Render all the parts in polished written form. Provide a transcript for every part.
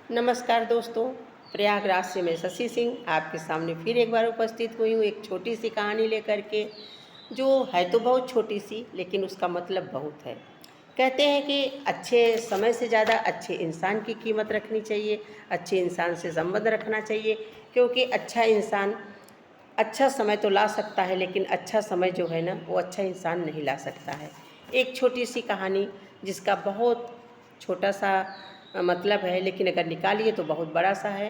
नमस्कार दोस्तों, प्रयागराज से मैं शशि सिंह आपके सामने फिर एक बार उपस्थित हुई हूँ एक छोटी सी कहानी लेकर के, जो है तो बहुत छोटी सी लेकिन उसका मतलब बहुत है। कहते हैं कि अच्छे समय से ज़्यादा अच्छे इंसान की कीमत रखनी चाहिए, अच्छे इंसान से संबंध रखना चाहिए, क्योंकि अच्छा इंसान अच्छा समय तो ला सकता है लेकिन अच्छा समय जो है ना वो अच्छा इंसान नहीं ला सकता है। एक छोटी सी कहानी जिसका बहुत छोटा सा मतलब है, लेकिन अगर निकालिए तो बहुत बड़ा सा है।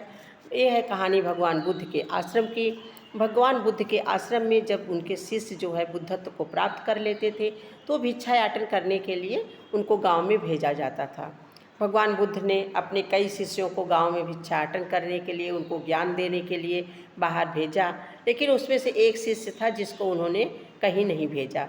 ये है कहानी भगवान बुद्ध के आश्रम की। भगवान बुद्ध के आश्रम में जब उनके शिष्य जो है बुद्धत्व को प्राप्त कर लेते थे तो भिक्षायाटन करने के लिए उनको गांव में भेजा जाता था। भगवान बुद्ध ने अपने कई शिष्यों को गांव में भिक्षाटन करने के लिए, उनको ज्ञान देने के लिए बाहर भेजा, लेकिन उसमें से एक शिष्य था जिसको उन्होंने कहीं नहीं भेजा।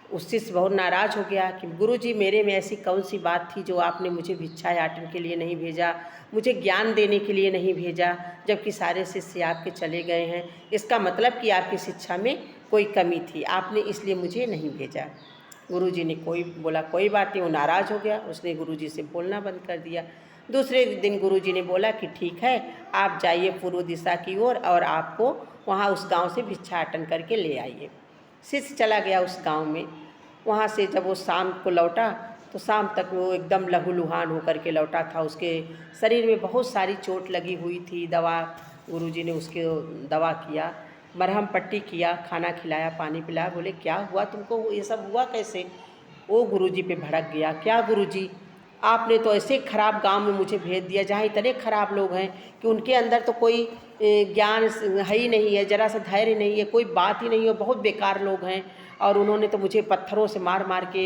उस शिष्य बहुत नाराज़ हो गया कि गुरुजी, मेरे में ऐसी कौन सी बात थी जो आपने मुझे भिक्षायाटन के लिए नहीं भेजा, मुझे ज्ञान देने के लिए नहीं भेजा, जबकि सारे शिष्य आपके चले गए हैं। इसका मतलब कि आपकी शिक्षा में कोई कमी थी, आपने इसलिए मुझे नहीं भेजा। गुरुजी ने बोला कोई बात नहीं, वो नाराज़ हो गया, उसने गुरुजी से बोलना बंद कर दिया। दूसरे दिन गुरुजी ने बोला कि ठीक है, आप जाइए पूर्व दिशा की ओर और आपको वहाँ उस गांव से भिक्षाटन करके ले आइए। शिष्य चला गया उस गांव में। वहाँ से जब वो शाम को लौटा तो शाम तक वो एकदम लहूलुहान होकर के लौटा था। उसके शरीर में बहुत सारी चोट लगी हुई थी। दवा गुरुजी ने उसके दवा किया, मरहम पट्टी किया, खाना खिलाया, पानी पिलाया। बोले क्या हुआ तुमको, ये सब हुआ कैसे? वो गुरुजी पे भड़क गया, क्या गुरुजी, आपने तो ऐसे खराब गांव में मुझे भेज दिया जहाँ इतने खराब लोग हैं कि उनके अंदर तो कोई ज्ञान है ही नहीं है, जरा सा धैर्य नहीं है, कोई बात ही नहीं है, बहुत बेकार लोग हैं। और उन्होंने तो मुझे पत्थरों से मार मार के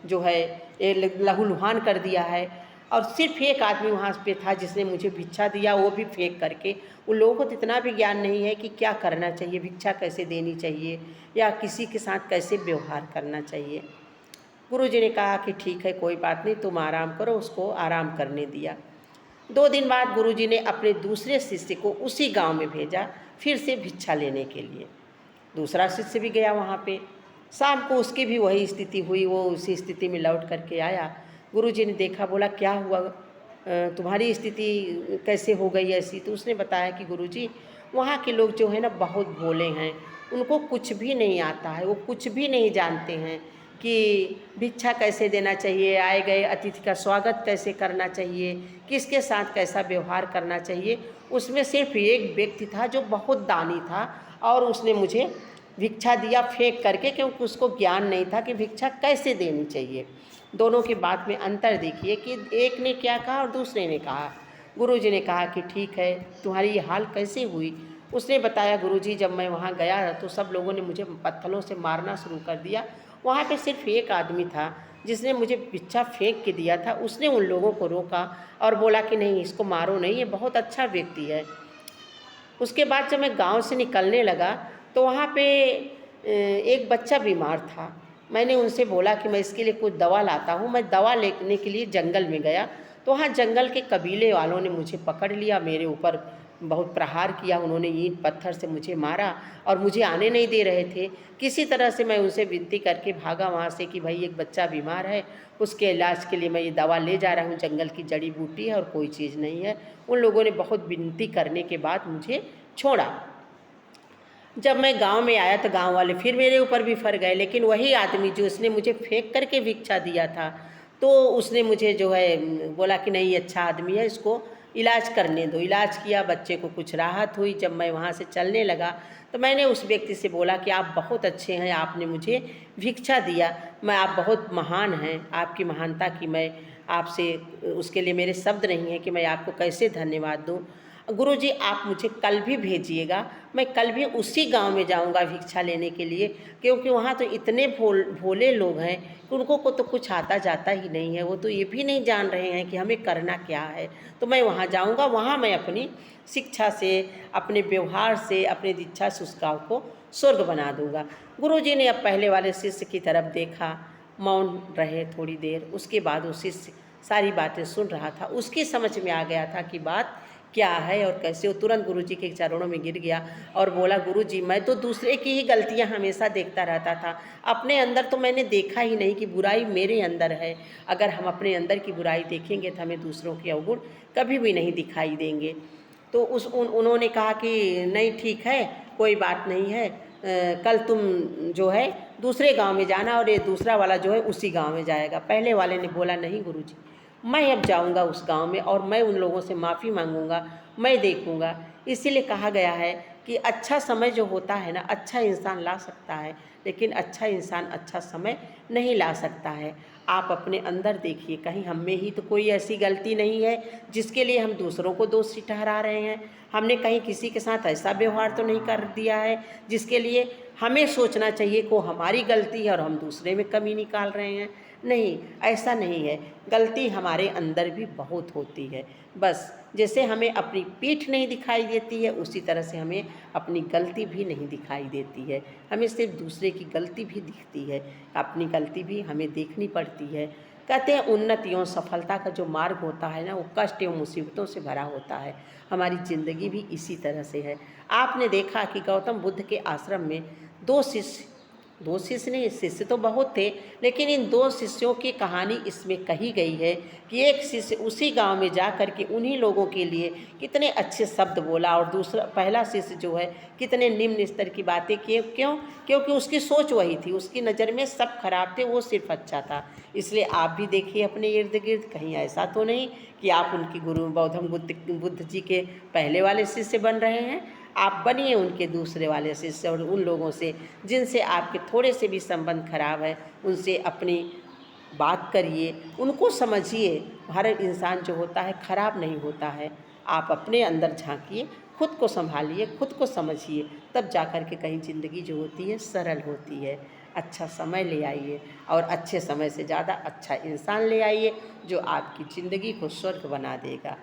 जो है ये लहूलुहान कर दिया है। और सिर्फ एक आदमी वहाँ पे था जिसने मुझे भिक्षा दिया, वो भी फेंक करके। उन लोगों को तो इतना भी ज्ञान नहीं है कि क्या करना चाहिए, भिक्षा कैसे देनी चाहिए या किसी के साथ कैसे व्यवहार करना चाहिए। गुरुजी ने कहा कि ठीक है, कोई बात नहीं, तुम आराम करो। उसको आराम करने दिया। 2 दिन बाद गुरुजी ने अपने दूसरे शिष्य को उसी गांव में भेजा, फिर से भिक्षा लेने के लिए। दूसरा शिष्य भी गया वहाँ पे। शाम को उसकी भी वही स्थिति हुई, वो उसी स्थिति में लौट करके आया। गुरुजी ने देखा, बोला क्या हुआ, तुम्हारी स्थिति कैसे हो गई ऐसी? तो उसने बताया कि गुरुजी, वहाँ के लोग जो है ना बहुत भोले हैं, उनको कुछ भी नहीं आता है, वो कुछ भी नहीं जानते हैं कि भिक्षा कैसे देना चाहिए, आए गए अतिथि का स्वागत कैसे करना चाहिए, किसके साथ कैसा व्यवहार करना चाहिए। उसमें सिर्फ एक व्यक्ति था जो बहुत दानी था और उसने मुझे भिक्षा दिया फेंक करके, क्योंकि उसको ज्ञान नहीं था कि भिक्षा कैसे देनी चाहिए। दोनों की बात में अंतर देखिए कि एक ने क्या कहा और दूसरे ने कहा। गुरुजी ने कहा कि ठीक है, तुम्हारी ये हाल कैसे हुई? उसने बताया, गुरुजी जब मैं वहाँ गया तो सब लोगों ने मुझे पत्थरों से मारना शुरू कर दिया। वहाँ पे सिर्फ एक आदमी था जिसने मुझे भिक्षा फेंक के दिया था। उसने उन लोगों को रोका और बोला कि नहीं, इसको मारो नहीं, ये बहुत अच्छा व्यक्ति है। उसके बाद जब मैं गांव से निकलने लगा तो वहाँ पे एक बच्चा बीमार था। मैंने उनसे बोला कि मैं इसके लिए कुछ दवा लाता हूँ। मैं दवा लेने के लिए जंगल में गया तो वहाँ जंगल के कबीले वालों ने मुझे पकड़ लिया, मेरे ऊपर बहुत प्रहार किया। उन्होंने ईंट पत्थर से मुझे मारा और मुझे आने नहीं दे रहे थे। किसी तरह से मैं उनसे विनती करके भागा वहाँ से कि भाई एक बच्चा बीमार है, उसके इलाज के लिए मैं ये दवा ले जा रहा हूँ, जंगल की जड़ी बूटी है और कोई चीज़ नहीं है। उन लोगों ने बहुत विनती करने के बाद मुझे छोड़ा। जब मैं गांव में आया तो गांव वाले फिर मेरे ऊपर भी फर गए, लेकिन वही आदमी जो उसने मुझे फेंक करके भिक्षा दिया था, तो उसने मुझे जो है बोला कि नहीं, अच्छा आदमी है, इसको इलाज करने दो। इलाज किया, बच्चे को कुछ राहत हुई। जब मैं वहाँ से चलने लगा तो मैंने उस व्यक्ति से बोला कि आप बहुत अच्छे हैं, आपने मुझे भिक्षा दिया, मैं आप बहुत महान हैं, आपकी महानता की मैं आपसे उसके लिए मेरे शब्द नहीं है कि मैं आपको कैसे धन्यवाद दूँ। गुरुजी आप मुझे कल भी भेजिएगा, मैं कल भी उसी गांव में जाऊंगा भिक्षा लेने के लिए, क्योंकि वहाँ तो इतने भोले लोग हैं कि उनको को तो कुछ आता जाता ही नहीं है। वो तो ये भी नहीं जान रहे हैं कि हमें करना क्या है। तो मैं वहाँ जाऊंगा, वहाँ मैं अपनी शिक्षा से, अपने व्यवहार से, अपने दीक्षा से उस गाँव को स्वर्ग बना दूंगा। गुरुजी ने अब पहले वाले शिष्य की तरफ देखा, मौन रहे थोड़ी देर। उसके बाद वो शिष्य सारी बातें सुन रहा था। उसकी समझ में आ गया था कि बात क्या है और कैसे। वो तुरंत गुरुजी के चरणों में गिर गया और बोला, गुरुजी मैं तो दूसरे की ही गलतियां हमेशा देखता रहता था, अपने अंदर तो मैंने देखा ही नहीं कि बुराई मेरे अंदर है। अगर हम अपने अंदर की बुराई देखेंगे तो हमें दूसरों के अवगुण कभी भी नहीं दिखाई देंगे। तो उन्होंने कहा कि नहीं ठीक है, कोई बात नहीं है, कल तुम जो है दूसरे गांव में जाना और ये दूसरा वाला जो है उसी गांव में जाएगा। पहले वाले ने बोला, नहीं गुरुजी, मैं अब जाऊंगा उस गांव में और मैं उन लोगों से माफ़ी मांगूंगा, मैं देखूंगा। इसीलिए कहा गया है कि अच्छा समय जो होता है ना, अच्छा इंसान ला सकता है, लेकिन अच्छा इंसान अच्छा समय नहीं ला सकता है। आप अपने अंदर देखिए, कहीं हम में ही तो कोई ऐसी गलती नहीं है जिसके लिए हम दूसरों को दोषी ठहरा रहे हैं। हमने कहीं किसी के साथ ऐसा व्यवहार तो नहीं कर दिया है जिसके लिए हमें सोचना चाहिए कि हमारी गलती है और हम दूसरे में कमी निकाल रहे हैं। नहीं, ऐसा नहीं है। गलती हमारे अंदर भी बहुत होती है। बस जैसे हमें अपनी पीठ नहीं दिखाई देती है, उसी तरह से हमें अपनी गलती भी नहीं दिखाई देती है। हमें सिर्फ दूसरे की गलती भी दिखती है, अपनी गलती भी हमें देखनी पड़ती है। कहते हैं उन्नति एवं सफलता का जो मार्ग होता है ना, वो कष्ट एवं मुसीबतों से भरा होता है। हमारी ज़िंदगी भी इसी तरह से है। आपने देखा कि गौतम बुद्ध के आश्रम में दो शिष्य नहीं, शिष्य तो बहुत थे, लेकिन इन दो शिष्यों की कहानी इसमें कही गई है कि एक शिष्य उसी गांव में जा कर के उन्हीं लोगों के लिए कितने अच्छे शब्द बोला और दूसरा पहला शिष्य जो है कितने निम्न स्तर की बातें किए। क्यों? क्योंकि उसकी सोच वही थी, उसकी नज़र में सब खराब थे, वो सिर्फ अच्छा था। इसलिए आप भी देखिए अपने इर्द गिर्द, कहीं ऐसा तो नहीं कि आप उनकी गुरु गौतम बुद्ध जी के पहले वाले शिष्य बन रहे हैं। आप बनिए उनके दूसरे वाले शिष्य, और उन लोगों से जिनसे आपके थोड़े से भी संबंध खराब है उनसे अपनी बात करिए, उनको समझिए। हर इंसान जो होता है खराब नहीं होता है। आप अपने अंदर झांकिए, खुद को संभालिए, खुद को समझिए, तब जाकर के कहीं ज़िंदगी जो होती है सरल होती है। अच्छा समय ले आइए और अच्छे समय से ज़्यादा अच्छा इंसान ले आइए जो आपकी ज़िंदगी को स्वर्ग बना देगा।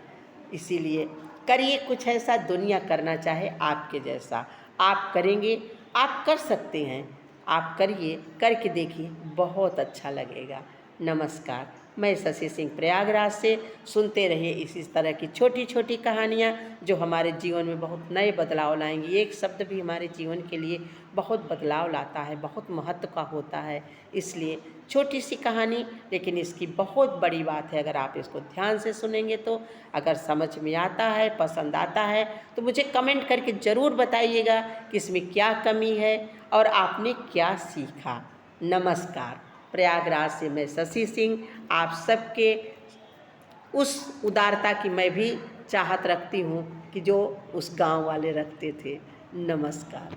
इसीलिए करिए कुछ ऐसा दुनिया करना चाहे आपके जैसा। आप करेंगे, आप कर सकते हैं, आप करिए, करके देखिए, बहुत अच्छा लगेगा। नमस्कार, मैं शशि सिंह प्रयागराज से। सुनते रहिए इसी तरह की छोटी छोटी कहानियाँ जो हमारे जीवन में बहुत नए बदलाव लाएंगी। एक शब्द भी हमारे जीवन के लिए बहुत बदलाव लाता है, बहुत महत्व का होता है। इसलिए छोटी सी कहानी, लेकिन इसकी बहुत बड़ी बात है। अगर आप इसको ध्यान से सुनेंगे तो, अगर समझ में आता है, पसंद आता है, तो मुझे कमेंट करके ज़रूर बताइएगा कि इसमें क्या कमी है और आपने क्या सीखा। नमस्कार, प्रयागराज से मैं शशि सिंह आप सबके उस उदारता की मैं भी चाहत रखती हूँ कि जो उस गांव वाले रखते थे। नमस्कार।